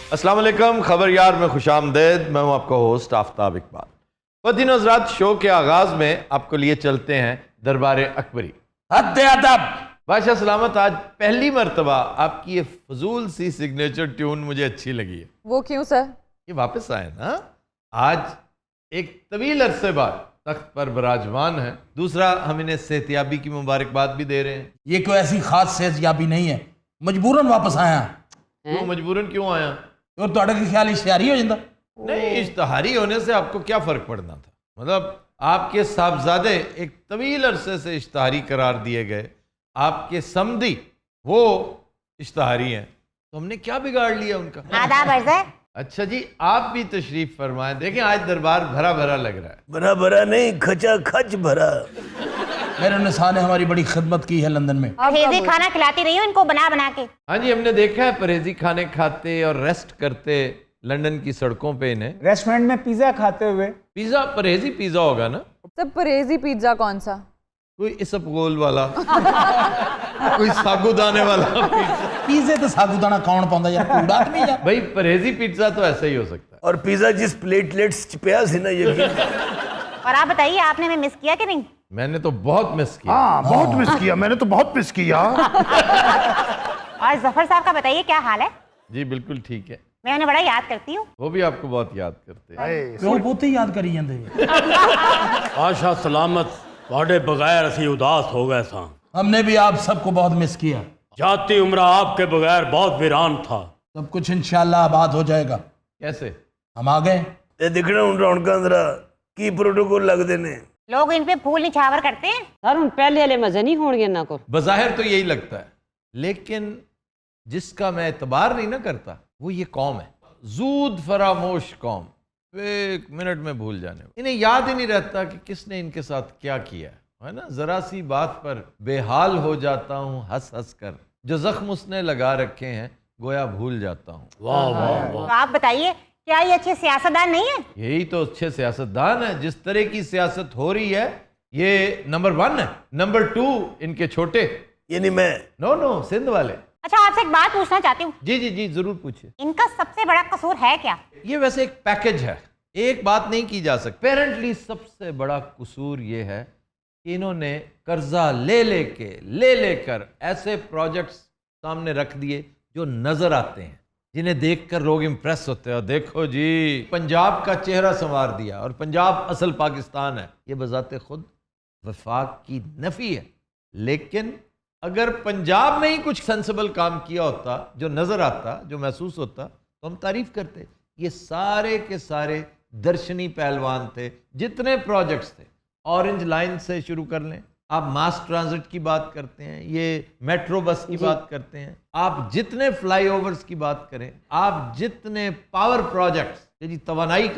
अस्सलाम वालेकुम, खबर यार में खुशामदेद। मैं हूं आपका होस्ट आफ्ताब इकबाल। ख़वातीन हज़रात, शो के आगाज़ में आपको लिए चलते हैं दरबार अकबरी। हद अदब। बादशाह सलामत, आज पहली मरतबा आपकी ये फजूल सी सिग्नेचर ट्यून मुझे अच्छी लगी है। वो क्यों सर? ये वापस आए ना, आज एक तवील अरसे बाद तख्त पर विराजमान है। दूसरा, हम इन्हें सेहतियाबी की मुबारकबाद भी दे रहे हैं। ये कोई ऐसी खास सेहतयाबी नहीं है, मजबूरन वापस आया। क्यों मजबूरन क्यों आया? और तुहाडा की ख्याल इश्तिहारी हो जाता? नहीं, इश्तहारी होने से आपको क्या फ़र्क पड़ना था? मतलब आपके साहबजादे एक तवील अरसे से इश्तहारी करार दिए गए, आपके समधी वो इश्तहारी हैं, तो हमने क्या बिगाड़ लिया उनका? आदाब अर्ज़ है। अच्छा जी, आप भी तशरीफ फरमाएं। देखें, आज दरबार भरा भरा लग रहा है। भरा भरा नहीं, खचा खच भरा। मेरे निसा ने हमारी बड़ी खिदमत की है लंदन में। परहेजी खाना खिलाती रही हूँ इनको बना बना के। हाँ जी, हमने देखा है परहेजी खाने खाते और रेस्ट करते लंदन की सड़कों पे इन्हें। रेस्टोरेंट में पिज्जा खाते हुए। पिज्जा, परहेजी पिज्जा होगा ना? सब परहेजी पिज्जा कौन सा? कोई इसबगोल वाला कोई सागुदाने वाला पिज्जा। पिज़्ज़े तो साबूदाना कौन पाਉਂਦਾ यार, कूड़ा आदमी यार। भाई, परहेजी पिज्जा तो ऐसा ही हो सकता है। और पिज्जा जिस प्लेटलेट्स च पिया सी ना, यकीन। और आप बताइए, आपने हमें मिस किया कि नहीं? मैंने तो बहुत मिस किया। हाँ, बहुत मिस किया, मैंने तो बहुत मिस किया। और जफर साहब का बताइए क्या हाल है? जी बिल्कुल ठीक है, मैं उन्हें बड़ा याद करती हूँ। वो भी आपको बहुत याद करते हैं। क्यों पोते याद करी जाते? आशा सलामत वाडे बगैर असी उदास हो गए सा। हमने भी आप सबको बहुत मिस किया। जाती उम्र आपके बगैर बहुत वीरान था। सब कुछ इंशाल्लाह आबाद हो जाएगा। कैसे? हम आ गए। ते दिखना हूं रौनकां जरा की प्रोटोकॉल लगदे ने। लोग इन पे फूल निछावर करते हैं। सर हुण पहले वाले मजे नहीं होंगे ना को। बज़ाहिर तो यही लगता है, लेकिन जिसका मैं एतबार नहीं ना करता वो ये कौम है। जूद फरामोश कौम, एक मिनट में भूल जाने। इन्हें याद ही नहीं रहता कि किसने इनके साथ क्या किया है ना। जरा सी बात पर बेहाल हो जाता हूँ हंस हंस कर, जो जख्म उसने लगा रखे हैं गोया भूल जाता हूँ। वाह वाह तो वाह। आप बताइए, क्या ये अच्छे सियासतदान नहीं है? यही तो अच्छे सियासतदान है। जिस तरह की सियासत हो रही है, ये नंबर 1 है। नंबर 2 इनके छोटे, यानी मैं। नो सिंध वाले। अच्छा, आपसे एक बात पूछना चाहती हूँ। जी जी जी, जरूर पूछिए। इनका सबसे बड़ा कसूर है क्या? ये वैसे एक पैकेज है, एक बात नहीं की जा सकती। पेरेंटली सबसे बड़ा कसूर ये है कि इन्होंने कर्जा ले लेकर ऐसे प्रोजेक्ट्स सामने रख दिए जो नजर आते हैं, जिन्हें देखकर लोग इंप्रेस होते हैं। और देखो जी, पंजाब का चेहरा संवार दिया, और पंजाब असल पाकिस्तान है। ये बजाते खुद वफाक की नफी है। लेकिन अगर पंजाब में ही कुछ सेंसिबल काम किया होता, जो नजर आता, जो महसूस होता, तो हम तारीफ करते। ये सारे के सारे दर्शनी पहलवान थे। जितने प्रोजेक्ट्स थे, ऑरेंज लाइन से शुरू कर लें, आप मास ट्रांजिट की बात करते हैं, ये मेट्रो बस की बात करते हैं, आप जितने फ्लाईओवर्स की बात करें, आप जितने पावर प्रोजेक्ट्स, जी तवानाई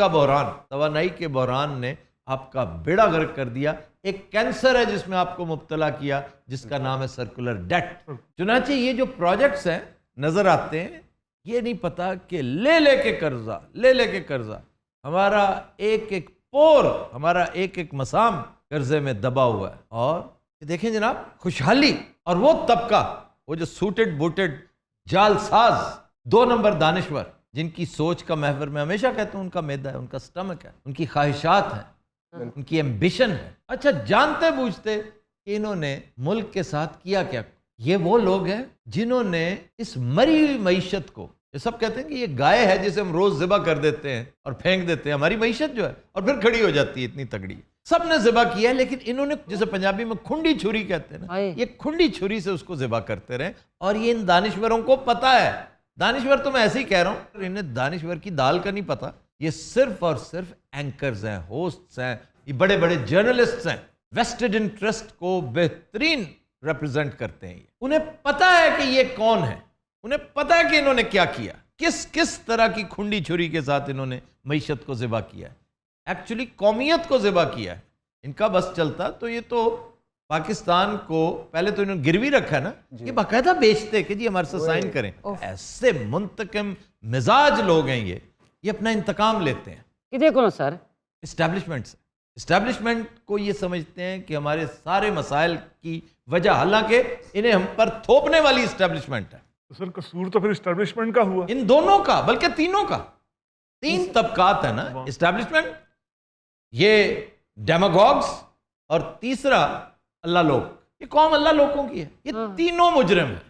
के बहरान ने आपका बेड़ा गर्क कर दिया। एक कैंसर है जिसमें आपको मुब्तला किया, जिसका नाम है सर्कुलर डेट। चुनांचे ये जो प्रोजेक्ट्स हैं नजर आते हैं, ये नहीं पता कि ले लेके कर्जा हमारा एक एक पोर, हमारा एक एक मसाम कर्जे में दबा हुआ है। और देखें जनाब, खुशहाली और वो तबका, वो जो सूटेड बूटेड जालसाज 2 नंबर दानिश्वर, जिनकी सोच का महवर में हमेशा कहता हूं उनका मैदा है, उनका स्टमक है, उनकी ख्वाहिशात हैं, उनकी एम्बिशन है। अच्छा, जानते बूझते कि इन्होंने मुल्क के साथ किया क्या। ये वो लोग हैं जिन्होंने इस मरी हुई मईशत को, ये सब कहते हैं कि ये गाय है जिसे हम रोज ज़िबा कर देते हैं और फेंक देते हैं, हमारी मईशत जो है, और फिर खड़ी हो जाती है, इतनी तगड़ी। सब ने ज़िबा किया है, लेकिन इन्होंने, जिसे पंजाबी में खुंडी छुरी कहते हैं ना, ये खुंडी छुरी से उसको ज़िबा करते रहे। और ये इन दानिश्वरों को पता है। दानिश्वर तो मैं ऐसे ही कह रहा हूँ, इन्हें दानिश्वर की दाल का नहीं पता। ये सिर्फ और सिर्फ एंकर्स हैं, होस्ट्स हैं, ये बड़े बड़े जर्नलिस्ट्स हैं, वेस्टेड इंटरेस्ट को बेहतरीन रिप्रेजेंट करते हैं। उन्हें पता है कि ये कौन है, उन्हें पता है कि इन्होंने क्या किया, किस तरह की खुंडी छुरी के साथ इन्होंने मईशत को ज़िबा किया है। एक्चुअली कौमियत को ज़िबा किया है। इनका बस चलता तो ये तो पाकिस्तान को पहले तो इन्होंने गिरवी रखा है ना, ये बाकायदा बेचते कि जी हमारे से साइन करें। ऐसे मुंतकिम मिजाज लोग हैं ये अपना इंतकाम लेते हैं। किधे को सर? इस्टेब्लिशमेंट से। इस्टेब्लिशमेंट को ये समझते हैं कि हमारे सारे मसाइल की वजह, हालांकि इन्हें हम पर थोपने वाली इस्टेब्लिशमेंट है, तो सर कसूर तो फिर इस्टेब्लिशमेंट का हुआ। इन दोनों का, बल्कि तीनों का। 3 तबकात है ना, इस्टेब्लिशमेंट, ये डेमागॉग्स, और तीसरा अल्लाह लोग। ये कौम अल्लाह लोगों की है। ये तीनों मुजरिम है।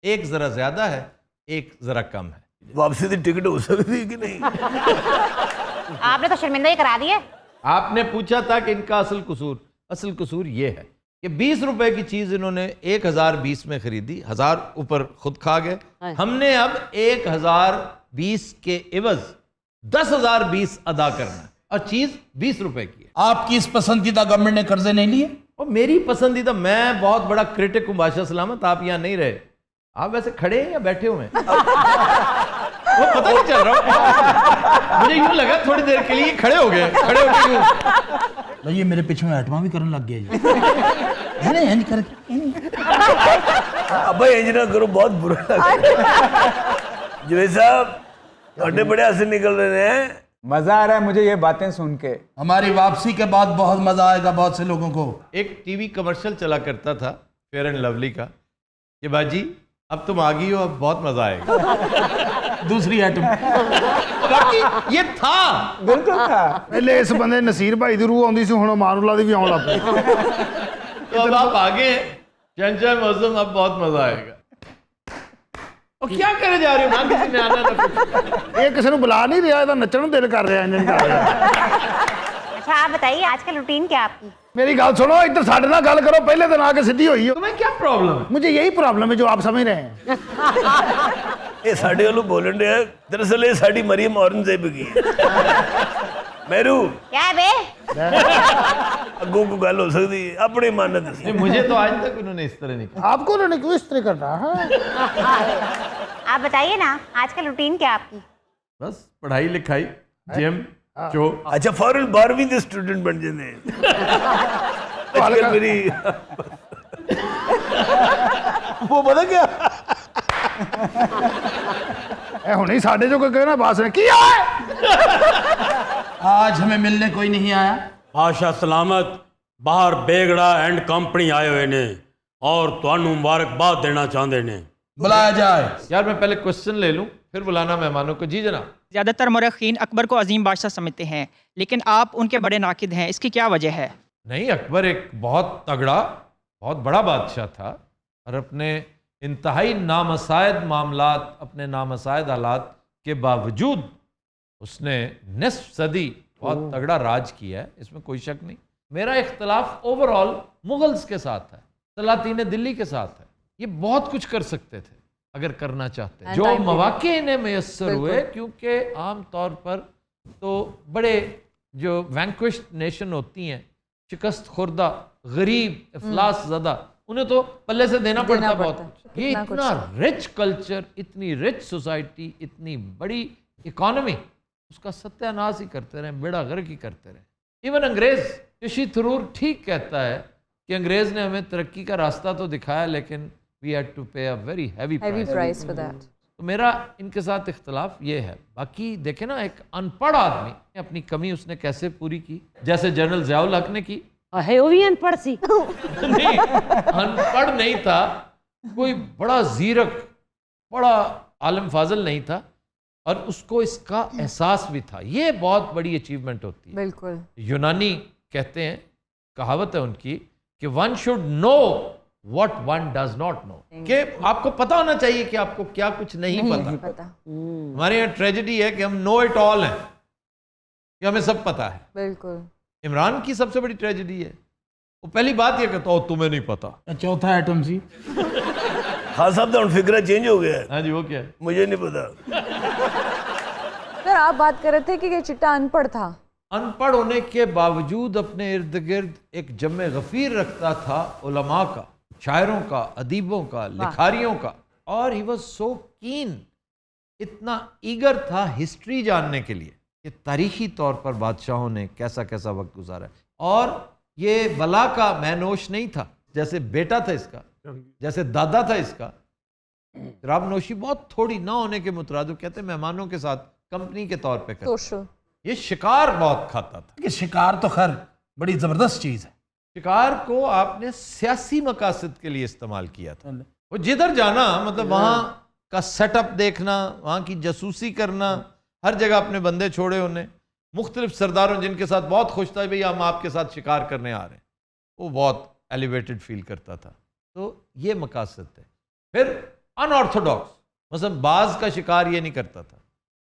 एक जरा ज्यादा है, एक जरा कम है। वापसी की टिकट हो सकती है कि नहीं? आपने तो शर्मिंदा ही करा दिए। आपने पूछा था कि इनका असल कसूर ये है कि 20 रुपए की चीज इन्होंने 1020 में खरीदी, 1000 ऊपर खुद खा गए। हमने अब 1020 के एवज 10,020 अदा करना है, और चीज 20 रुपए की है। आपकी इस पसंदीदा गवर्नमेंट ने कर्जे नहीं लिए? और मेरी पसंदीदा, मैं बहुत बड़ा क्रिटिक हूं बादशाह सलामत, आप यहाँ नहीं रहे। आप वैसे खड़े हैं या बैठे हुए हैं? वो पता नहीं चल रहा, मुझे यूं लगा थोड़ी देर के लिए खड़े हो गए, खड़े हो गए यूं। ये मेरे पीछे में आइटमा भी करने लग गया जी। नहीं नहीं कर अब इंज ना करो, बहुत बुरा लग रहा है। जवेद साहब बड़े बड़े हंसी निकल रहे हैं। मजा आ रहा है मुझे ये बातें सुन के। हमारी वापसी के बाद बहुत मजा आएगा बहुत से लोगों को। एक टीवी कमर्शियल चला करता था फेयर एंड लवली का, कि बाजी अब तुम आ गई हो, अब बहुत मजा आएगा। दूसरी आइटम बाकी ये था, बिल्कुल था। पहले इस बंदे नसीर भाई ਦੀ रूह ਆਉਂਦੀ ਸੀ, ਹੁਣ ਮਾਨੂਲਾ ਦੀ ਵੀ ਆਉਣ ਲੱਗ ਪਈ। तो अब आप आगे हैं, शहंशाह मौसम, अब बहुत मजा आएगा। और क्या करे जा रहे हो, ना किसी ने आना ना कुछ। ਇਹ ਕਿਸੇ ਨੂੰ ਬੁਲਾ ਨਹੀਂ ਰਿਹਾ, ਇਹਦਾ ਨੱਚਣ ਨੂੰ ਦਿਲ ਕਰ ਰਿਹਾ ਇੰਜ ਕਰ ਰਿਹਾ। अच्छा आप बताइए आज का रूटीन क्या आपकी? मेरी गल सुनो, इधर साढ़े नाल गल करो, पहले दिन आके सीधी हुई हो। तुम्हें क्या प्रॉब्लम है? मुझे यही प्रॉब्लम है जो आप समझ रहे हैं। ये साढ़े वालों बोलन रहे हैं, दरअसल ये साड़ी मरियम औरंगजेब की है। मेरू क्या है बे? अगों को गल हो सकती है, अपनी मानत दसी। नहीं, मुझे तो आज तक उन्होंने इस तरह नहीं कहा। आपको उन्होंने क्यों इस तरह करना है? आप बताइए ना आज का रूटीन क्या आपकी? बस पढ़ाई लिखाई, जिम, शो। अच्छा फौरन 12वीं के स्टूडेंट बन जाते हैं। आजकल मेरी वो पता क्या, ਇਹ ਹੁਣੇ ਸਾਡੇ ਜੋ ਕੋਈ ਕਹਿਣਾ ਬਾਸ ਨੇ ਕੀ ਹੈ। आज हमें मिलने कोई नहीं आया। बादशाह सलामत बाहर बेगड़ा एंड कंपनी आए हुए ने और तुहानू मुबारकबाद देना चाहते ने। बुलाया जाए। यार मैं पहले क्वेश्चन ले लूं, फिर बुलाना मेहमानों को। जी जनाब। ज़्यादातर मौरख़ीन अकबर को अजीम बादशाह समझते हैं, लेकिन आप उनके बड़े नाकिद हैं, इसकी क्या वजह है? नहीं, अकबर एक बहुत तगड़ा, बहुत बड़ा बादशाह था, और अपने इंतहाई नामसायद मामलात, अपने नामसायद हालात के बावजूद उसने निस्फ सदी बहुत तगड़ा राज किया है, इसमें कोई शक नहीं। मेरा इख्तलाफ ओवरऑल मुगल्स के साथ है, सलातीन दिल्ली के साथ है। ये बहुत कुछ कर सकते थे अगर करना चाहते, जो मौके इन्हें मैसर हुए, क्योंकि आम तौर पर तो बड़े जो वैंक्विश्ड नेशन होती हैं, शिकस्त खुर्दा, गरीब, इफलास ज़दा, उन्हें तो पल्ले से देना पड़ता बहुत। ये इतना रिच कल्चर, इतनी रिच सोसाइटी, इतनी बड़ी इकॉनमी, उसका सत्यानाश ही करते रहे, बेड़ा गर्क ही करते रहे। इवन अंग्रेज, ऋषि थरूर ठीक कहता है कि अंग्रेज ने हमें तरक्की का रास्ता तो दिखाया, लेकिन वी हैड टू पे a very heavy price for that. तो मेरा इनके साथ इख्तलाफ ये है। बाकी देखे ना, एक अनपढ़ आदमी अपनी कमी उसने कैसे पूरी की, जैसे जनरल ज़ियाउल हक ने की। है वो भी अनपढ़ सी। नहीं, अनपढ़ नहीं था, कोई बड़ा जीरक, बड़ा आलम फाजल नहीं था, और उसको इसका एहसास भी था। ये बहुत बड़ी अचीवमेंट होती है। बिल्कुल। यूनानी कहते हैं, कहावत है उनकी, कि one should know what one does not know, कि आपको पता होना चाहिए कि आपको क्या कुछ नहीं पता। हमारे यहाँ ट्रेजेडी है कि हम नो इट ऑल हैं, कि हमें सब पता है। बिल्कुल। इमरान की सबसे बड़ी ट्रेजेडी है, वो पहली बात ये कहता, तुम्हें नहीं पता। चौथा आइटम सी। खान साहब तो फिक्र चेंज हो गया है। हाँ जी, वो क्या है? मुझे नहीं पता। सर आप बात कर रहे थे कि ये चिट्टा अनपढ़ था। अनपढ़ होने के बावजूद अपने इर्द गिर्द एक जम्मे गफीर रखता था, उलमा का, शायरों का, अदीबों का, लिखारियों का, और ही वॉज सो कीन, इतना ईगर था हिस्ट्री जानने के लिए कि तारीखी तौर पर बादशाहों ने कैसा कैसा वक्त गुजारा है। और ये बला का महनोश नहीं था, जैसे बेटा था इसका, जैसे दादा था इसका। शराब नोशी बहुत थोड़ी ना होने के मुतरादिफ, कहते मेहमानों के साथ कंपनी के तौर पे करता। ये शिकार बहुत खाता था। कि शिकार तो खैर बड़ी जबरदस्त चीज है। शिकार को आपने सियासी मकासद के लिए इस्तेमाल किया था। वो जिधर जाना मतलब वहाँ का सेटअप देखना, वहाँ की जासूसी करना, हर जगह अपने बंदे छोड़े उन्हें, मुख्तलिफ सरदारों जिनके साथ बहुत खुश था भाई हम आपके साथ शिकार करने आ रहे हैं, वो बहुत एलिवेटेड फील करता था। तो ये मकासद थे। फिर अनऑर्थोडॉक्स, मतलब बाज का शिकार ये नहीं करता था,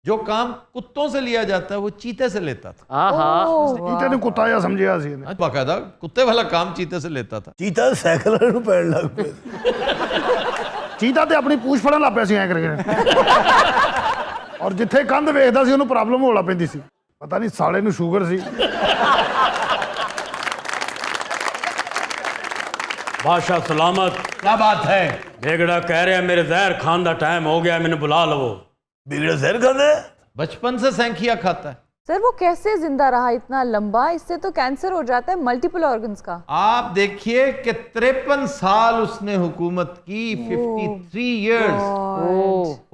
जो काम कुत्तों से लिया जाता है वो चीते से लेता था। चीते ने कुत्ता या समझिया सी ने बाकायदा कुत्ते वाला काम चीते से लेता था। चीता साइकिल ਨੂੰ ਪੈਣ ਲੱਗ ਪਿਆ। ਚੀਤਾ ਤੇ ਆਪਣੀ ਪੂਛ ਫੜਨ ਲੱਗ ਪਿਆ ਸੀ ਐ ਕਰਕੇ ਔਰ ਜਿੱਥੇ ਕੰਧ ਵੇਖਦਾ ਸੀ ਉਹਨੂੰ ਪ੍ਰੋਬਲਮ ਹੋਣਾ ਪੈਂਦੀ ਸੀ, ਪਤਾ ਨਹੀਂ ਸਾਲੇ ਨੂੰ ਸ਼ੂਗਰ ਸੀ। बादशाह सलामत। क्या बात है? बेगड़ा कह रहे हैं मेरे जहर खान का टाइम हो गया, मैंने बुला लो। बिगड़ा जहर खाते हैं? बचपन से सैंखिया खाता है। सर वो कैसे जिंदा रहा इतना लंबा? इससे तो कैंसर हो जाता है मल्टीपल ऑर्गन्स का। आप देखिए कि 53 साल उसने हुकूमत की, 53 years,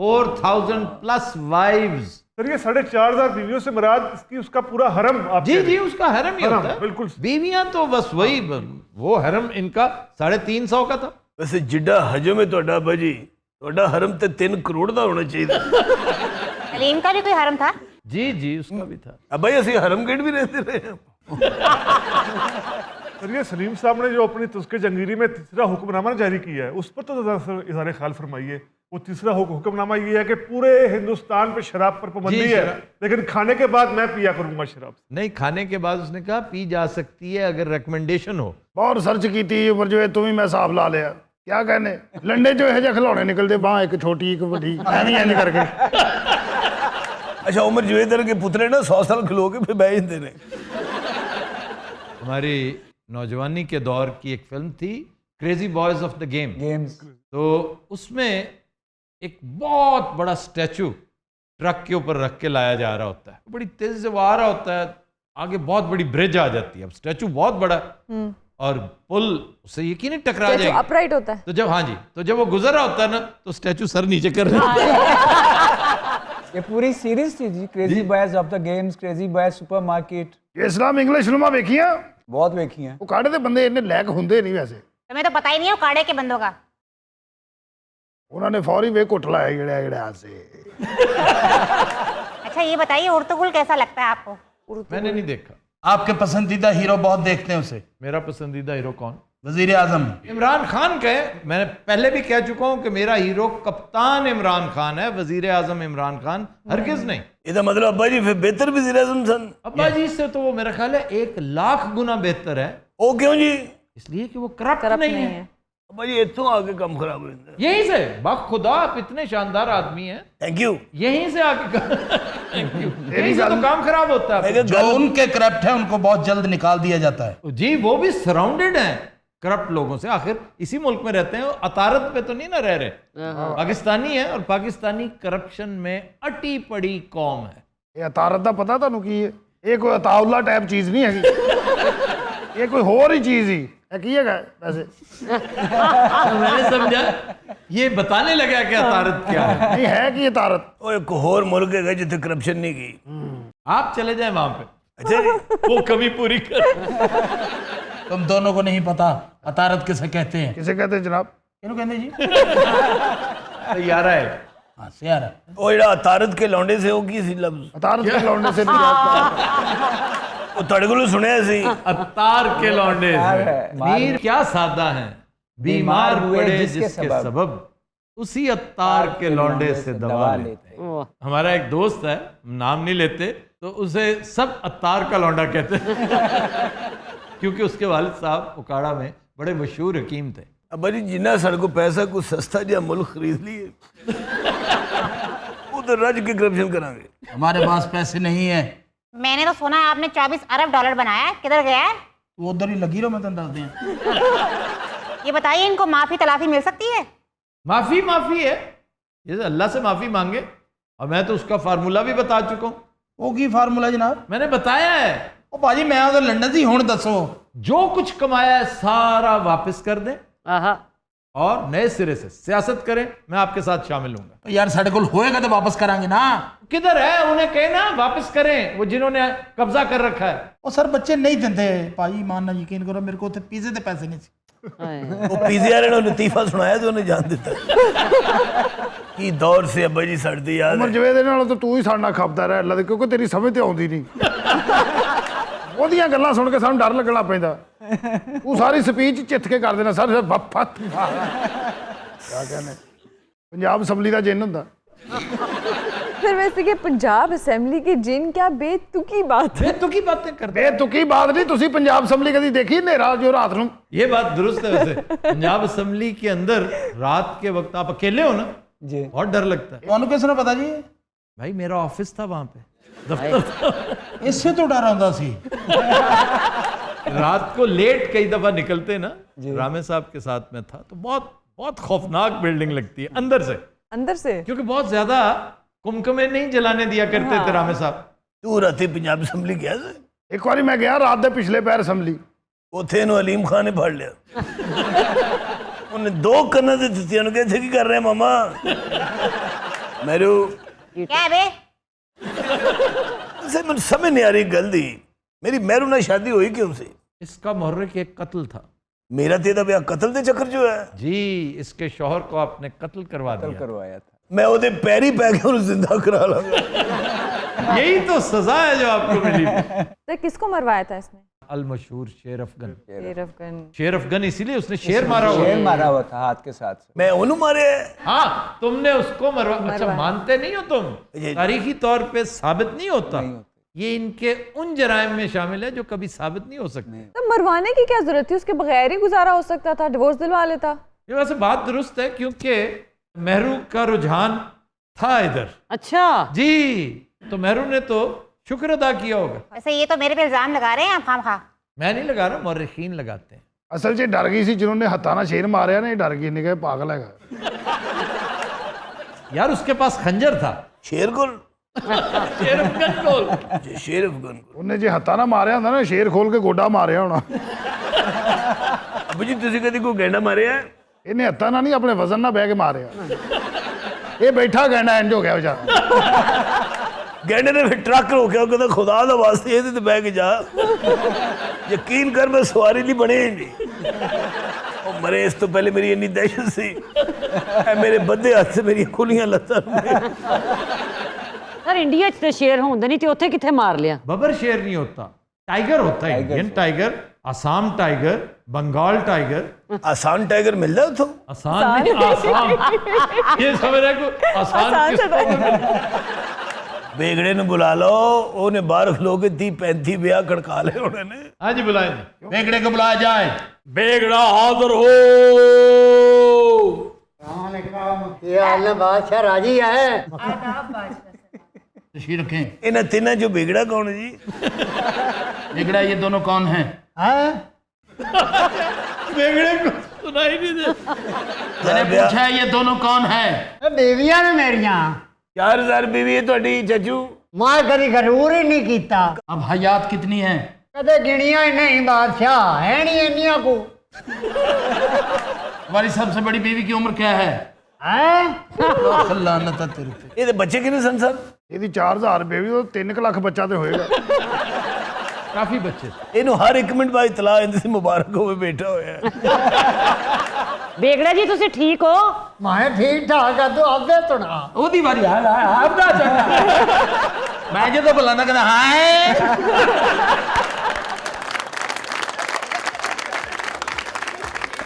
4000 प्लस वाइव्स। सर ये 4500 बीवियों से मुराद इसकी उसका पूरा हरम आप जी जी उसका हरम ही होता है। बिल्कुल। बीवियां तो बस वही, वो हरम इनका 350 का था। वैसे जिड्डा हजम है ਤੁਹਾਡਾ ਬਾਜੀ, ਤੁਹਾਡਾ हरम ते 3 करोड़ ਦਾ ਹੋਣਾ ਚਾਹੀਦਾ। सलीम का भी कोई हरम था? जी जी उसका भी था। अब भाई ਅਸੀਂ हरम गेट भी रहते रहे हैं। सर ये सलीम साहब ने जो अपनी तुस्के जंगीरी में तीसरा हुक्मनामा जारी किया है उस पर तो इज़हार ख्याल फरमाइए। वो तीसरा हुक्मनामा ये है कि पूरे हिंदुस्तान पे शराब पर पाबंदी जी, है, लेकिन खाने के बाद मैं पिया करूंगा शराब। नहीं, खाने के बाद उसने कहा पी जा सकती है अगर रिकमेंडेशन हो। बहुत रिसर्च की थी उम्र जो है तुम ही मैं हिसाब ला लिया। क्या कहने लंडे जो है खिलौने निकलते बाह एक छोटी एक बड़ी ऐनी करके। अच्छा उमर जुवेदर के पुतले ना 100 साल खिलो के फिर बैठ जाते हैं। हमारी नौजवानी के दौर की एक फिल्म थी crazy boys of the games. तो उसमें एक बहुत बड़ा स्टैचू ट्रक के ऊपर रख के लाया जा रहा होता है, बड़ी तेजी से वो आ रहा होता है, आगे बहुत बड़ी ब्रिज आ जाती है। अब स्टैचू बहुत बड़ा और पुल उससे यकीन टकरा जाएगी, अपराइट होता है। तो जब हाँ जी, तो जब वो गुजर रहा होता है ना तो स्टैचू सर नीचे कर रहा है। ये पूरी सीरीज थी जी, crazy boys of the games, crazy boys supermarket. ये इस्लाम इंग्लिश फिल्मां वेखियां? बहुत वेखी हैं। वो काड़े दे बंदे इन्ने लैक हुंदे नहीं वैसे। तुम्हें तो पता ही नहीं है वो काड़े के बंदों का। उन्होंने फौरी वे कुट लाया गिड़ा गिड़ा से। अच्छा ये बताइए उर्तुगुल कैसा लगता है आपको? मैंने नहीं देखा। आपके पसंदीदा हीरो बहुत देखते हैं उसे? मेरा पसंदीदा हीरो कौन? वजीर आजम इमरान खान का है। मैंने पहले भी कह चुका हूं कि मेरा हीरो कप्तान इमरान खान है, वजीर आजम इमरान खान हरगिज नहीं। ਇਹਦਾ मतलब अब्बा जी फिर बेहतर वज़ीर आज़म सन? अब्बा जी से तो वो मेरा ख्याल है 1,00,000 गुना बेहतर है। ਉਹ क्यों जी? इसलिए कि वो करप्ट नहीं है। अब्बा जी इतों आके काम खराब हो जाता है। यहीं से बखुदा आप इतने शानदार आदमी हैं, थैंक यू। यहीं से आके थैंक यू, यहीं से तो काम खराब होता है। जो उनके करप्ट है उनको बहुत जल्द निकाल दिया जाता है। जी वो भी सराउंडेड हैं करप्ट लोगों से, आखिर इसी मुल्क में रहते हैं, अतारत पे तो नहीं ना रह रहे। पाकिस्तानी है और पाकिस्तानी करप्शन में अटी पड़ी कौम है। ये अतारत दा पता ਤੁਹਾਨੂੰ ਕੀ ਹੈ? ਇਹ ਕੋਈ ਅਤਾउल्ला टाइप चीज नहीं है, ये कोई होर ही चीज ही है। की है वैसे? मैंने समझा ये बताने लगा कि अतारत क्या है। नहीं है कि अतारत ਉਹ ਇੱਕ ਹੋਰ ਮੁਲਕ ਹੈਗਾ ਜਿੱਥੇ ਕਰਪਸ਼ਨ नहीं की। आप चले जाएं वहां पे, अच्छा जी। वो कमी पूरी कर। तुम दोनों को नहीं पता अतारत किसे कहते हैं? किसे कहते हैं जनाब? किसको कहते हैं जी? यार है हाँ से यार ਉਹ ਜਿਹੜਾ ਅਤਾਰਤ ਕੇ ਲੌਂਡੇ से ਉਹ ਕੀ ਸੀ ਲਫ਼ਜ਼? अतारत के लौंडे से नहीं याद। ਉਹ ਤੁਹਾਡੇ ਕੋਲੋਂ ਸੁਣਿਆ ਸੀ। अतार के लौंडे से। मीर क्या सादा हैं, बीमार पड़े जिसके सबब उसी अतार के लौंडे से दवा लेते हैं। हमारा एक दोस्त है, नाम नहीं लेते, तो उसे सब अतार का लौंडा कहते हैं क्योंकि उसके वालिद साहब उकाड़ा में बड़े मशहूर हकीम थे। अब्बा जी जिन्ना साढ़े को पैसा कुछ सस्ता जिहा मुल्क खरीद लिए वो तो रज के करप्शन करांगे। हमारे पास पैसे नहीं है। मैंने तो सुना है आपने 24 अरब डॉलर बनाया है, किधर गया है? वो उधर ही लगी रहो, मैं तुम दस दें। ये बताइए इनको माफी तलाफी मिल सकती है? माफी माफी है, ये अल्लाह से माफी मांगे, और मैं तो उसका फार्मूला भी बता चुका हूं। वो की फार्मूला जनाब? मैंने बताया है। ओ भाजी मैं उधर लंदन सी हुण दसो। जो कुछ कमाया है सारा वापस कर दें आहा और नए सिरे से सियासत करें, मैं आपके साथ शामिल हूंगा। तो यार साढ़े को होएगा तो वापस करांगे ना। किधर है, उन्हें कहे ना वापस करें, वो जिन्होंने कब्जा कर रखा है। ओ सर बच्चे नहीं देते भाजी, मानना यकीन करो मेरे को तो पिज़्ज़े दे पैसे नहीं सी। वो पीजीआर ने लतीफा सुनाया तो उन्हें जान दिता की दौर से अब्बा जी सड़ती याद ਉਮਰ ਜਵੇ ਦੇ ਨਾਲ ਤਾਂ ਤੂੰ ਹੀ ਸਾਡੇ ਨਾਲ ਖਪਦਾ ਰਹਿ ਅੱਲਾ ਦੇ ਕਿਉਂਕਿ ਤੇਰੀ ਸਮਝ ਤੇ ਆਉਂਦੀ ਨਹੀਂ ਉਹਦੀਆਂ ਗੱਲਾਂ ਸੁਣ ਕੇ ਸਾਨੂੰ ਡਰ ਲੱਗਣਾ ਪੈਂਦਾ ਤੂੰ ਸਾਰੀ ਸਪੀਚ ਚਿੱਥ ਕੇ ਕਰ ਦੇਣਾ ਸਰ ਬੱਫਤ ਕਿਆ ਕਹਿੰਦੇ ਪੰਜਾਬ ਅਸੈਂਬਲੀ ਦਾ ਜਿੰਨ ਹੁੰਦਾ फिर वैसे कि पंजाब असेंबली के जिन क्या बेतुकी बात है। बेतुकी बातें करते ਬੇਤੁਕੀ ਬਾਤ ਨਹੀਂ ਤੁਸੀਂ ਪੰਜਾਬ ਅਸੈਂਬਲੀ ਕਦੀ ਦੇਖੀ ਹਨੇਰਾ ਜੋ ਰਾਤ ਨੂੰ ये बात दुरुस्त है वैसे पंजाब असेंबली के अंदर रात के वक्त आप अकेले हो ना जी बहुत डर लगता है ਤੁਹਾਨੂੰ ਕਿਸ ਨੇ ਪਤਾ ਜੀ भाई मेरा ऑफिस था वहां पे दफ्तर था ਇਸੇ ਤੋਂ ਡਰ ਆਉਂਦਾ ਸੀ रात को लेट कई दफा निकलते ना रामे साहब के साथ में था तो बहुत बहुत खौफनाक बिल्डिंग लगती है अंदर से क्योंकि बहुत ज्यादा कुमकुमे नहीं जलाने दिया करते थे रामे साहब तू राती पंजाब असैम्बली गया सी ਇੱਕ ਵਾਰੀ ਮੈਂ ਗਿਆ ਰਾਤ ਦੇ ਪਿਛਲੇ ਪੈਰ ਅਸੈਂਬਲੀ ਉੱਥੇ ਇਹਨੂੰ ਅਲੀਮ ਖਾਨ ਨੇ ਫੜ ਲਿਆ ਉਹਨੇ ਦੋ ਕੰਨਾਂ ਤੇ ਦਿੱਤੀਆਂ ਨੂੰ ਕਹਿੰਦੇ ਕੀ ਕਰ ਰਹੇ ਮਾਮਾ ਮੈਨੂੰ क्या है बे ਮੈਨੂੰ ਸਮਝ ਨਹੀਂ ਆ ਰਹੀ ਗੱਲ ਦੀ ਮੇਰੀ ਮਹਿਰੂ ਨਾਲ ਸ਼ਾਦੀ ਹੋਈ ਕਿਉਂ ਸੀ इसका मुहर्रिक एक कत्ल था ਮੇਰਾ ਤੇ ਇਹਦਾ ਵਿਆਹ ਕਤਲ ਦੇ ਚੱਕਰ 'ਚ ਹੋਇਆ जी इसके शौहर को आपने कत्ल करवा दिया करवाया था। ਮੈਂ ਉਹਦੇ ਪੈਰੀ ਪੈ ਕੇ ਉਹਨੂੰ ਜ਼ਿੰਦਾ ਕਰਾ ਲਾਂਗਾ यही तो सजा है जो आपको मिली तो किसको मरवाया था इसने? अल मशहूर शेर अफगन शेर शेर अफगन इसीलिए उसने शेर मारा हुआ शेर मारा हुआ था हाथ के साथ से। ਮੈਂ ਉਹਨੂੰ ਮਾਰਿਆ हाँ तुमने उसको मरवा अच्छा मानते नहीं हो तुम तारीखी तौर पे साबित नहीं होता ये इनके उन जराइम में शामिल है जो कभी साबित नहीं हो सकते तो मरवाने की क्या जरूरत थी? उसके बगैर ही गुजारा हो सकता था, डिवोर्स दिलवा लेता। ये वैसे बात दुरुस्त है क्योंकि मेहरू का रुझान था इधर अच्छा जी तो मेहरू ने तो शुक्र अदा किया होगा वैसे ये तो मेरे पे इल्जाम लगा रहे हैं आप खाम खा मैं नहीं लगा रहा मौरखीन लगाते हैं ਅਸਲ 'ਚ ਡਰ ਗਈ ਸੀ ਜਿਹਨਾਂ ਨੇ ਹੱਥਾਂ ਨਾਲ ਸ਼ੇਰ ਮਾਰਿਆ ਨਾ ਇਹ ਡਰ ਗਈ ਨਹੀਂ ਕਿ ਪਾਗਲ ਹੈਗਾ यार उसके पास खंजर था ਸ਼ੇਰ ਕੋਲ शेर अफगन को ਸ਼ੇਰ ਅਫਗਨ ਕੋਲ ਉਹਨੇ ਜੇ ਹੱਥਾਂ ਨਾਲ ਮਾਰਿਆ ਹੁੰਦਾ ਨਾ ਸ਼ੇਰ ਖੋਲ ਕੇ ਗੋਡਾ ਮਾਰਿਆ ਹੋਣਾ ਅਬੂ ਜੀ ਤੁਸੀਂ ਕਦੀ ਕੋਈ ਗੈਂਡਾ ਮਾਰਿਆ ਇਹਨੇ ਹੱਥਾਂ ਨਾਲ ਨਹੀਂ ਆਪਣੇ ਵਜ਼ਨ ਨਾਲ ਬਹਿ ਕੇ ਮਾਰਿਆ ਇਹ ਬੈਠਾ ਗੈਂਡਾ ਇੰਜ ਹੋ ਗਿਆ ਵਿਚਾਰਾ ਗੈਂਡੇ ਨੇ ਫਿਰ ਟਰੱਕ ਰੋਕਿਆ ਉਹ ਕਹਿੰਦਾ ਖੁਦਾ ਦਾ ਵਾਸਤੇ ਇਹਦੇ ਤੇ ਬਹਿ ਕੇ ਜਾ ਯਕੀਨ ਕਰ ਮੈਂ ਸਵਾਰੀ ਨਹੀਂ ਬਣੇ ਨਹੀਂ ਉਹ ਮਰੇ ਇਸ ਤੋਂ ਪਹਿਲੇ ਮੇਰੀ ਇੰਨੀ ਦਹਿਸ਼ਤ ਸੀ ਇਹ ਮੇਰੇ ਬੱਧੇ ਹੱਥ ਮੇਰੀਆਂ ਖੁੱਲੀਆਂ ਲੱਤਾਂ सर इंडिया च ते शेर होंदे नहीं ते उत्थे किथे मार लिया बबर शेर नहीं होता टाइगर होता है Indian tiger Assam tiger Bengal tiger आसान टाइगर मिलता उतो आसान नहीं आसाम ये समझ रहे को आसान किसको मिलता? बेगड़े ने बुला लो ਉਹਨੇ ਬਾਹਰ ਖਲੋ ਕੇ 30 35 ਵਿਆਹ ਕੜਕਾ ਲਏ ਉਹਨਾਂ ਨੇ हाँ जी बुलाएं ਵੇਗੜੇ को बुलाया जाए बेगड़ा हाजिर हो ये आलम बादशाह राजी है तशरीफ रखें ਇਹਨਾਂ ਤਿੰਨਾਂ ਚੋਂ बेगड़ा कौन है जी वेगड़ा ये दोनों कौन हैं हैं? बेगड़े को सुनाई नहीं दे मैंने पूछा है ये दोनों कौन हैं ये बीवियां ने मेरिया 4000 बीवी है ਤੁਹਾਡੀ ਚਾਚੂ मैं कभी गरूर ही नहीं किया अब हयात कितनी है कदे गिनिया ही नहीं बादशाह है नहीं इन्निया को हमारी सबसे बड़ी बीवी की उम्र क्या है हैं? लानत है तेरे पे ਇਹਦੇ ਬੱਚੇ ਕਿੰਨੇ ਸਨ ਸਰ ਇਹਦੀ 4000 ਬੇਬੀ ਉਹ 3 ਲੱਖ ਬੱਚਾ ਤੇ ਹੋਏਗਾ काफी बच्चे थे। ਇਹਨੂੰ ਹਰ 1 ਮਿੰਟ ਬਾਅਦ ਇਤਲਾਹ ਆਉਂਦੀ ਸੀ ਮੁਬਾਰਕ ਹੋਵੇ ਬੇਟਾ ਹੋਇਆ बेगड़ा जी तुसी ठीक हो मैं ठीक ठाक है तू आपदे सुना ਉਹਦੀ ਵਾਰੀ ਆ ਆਪਦਾ ਚੰਗਾ ਮੈਂ ਜਦੋਂ ਬੁਲਾਣਾ ਕਹਿੰਦਾ ਹਾਂ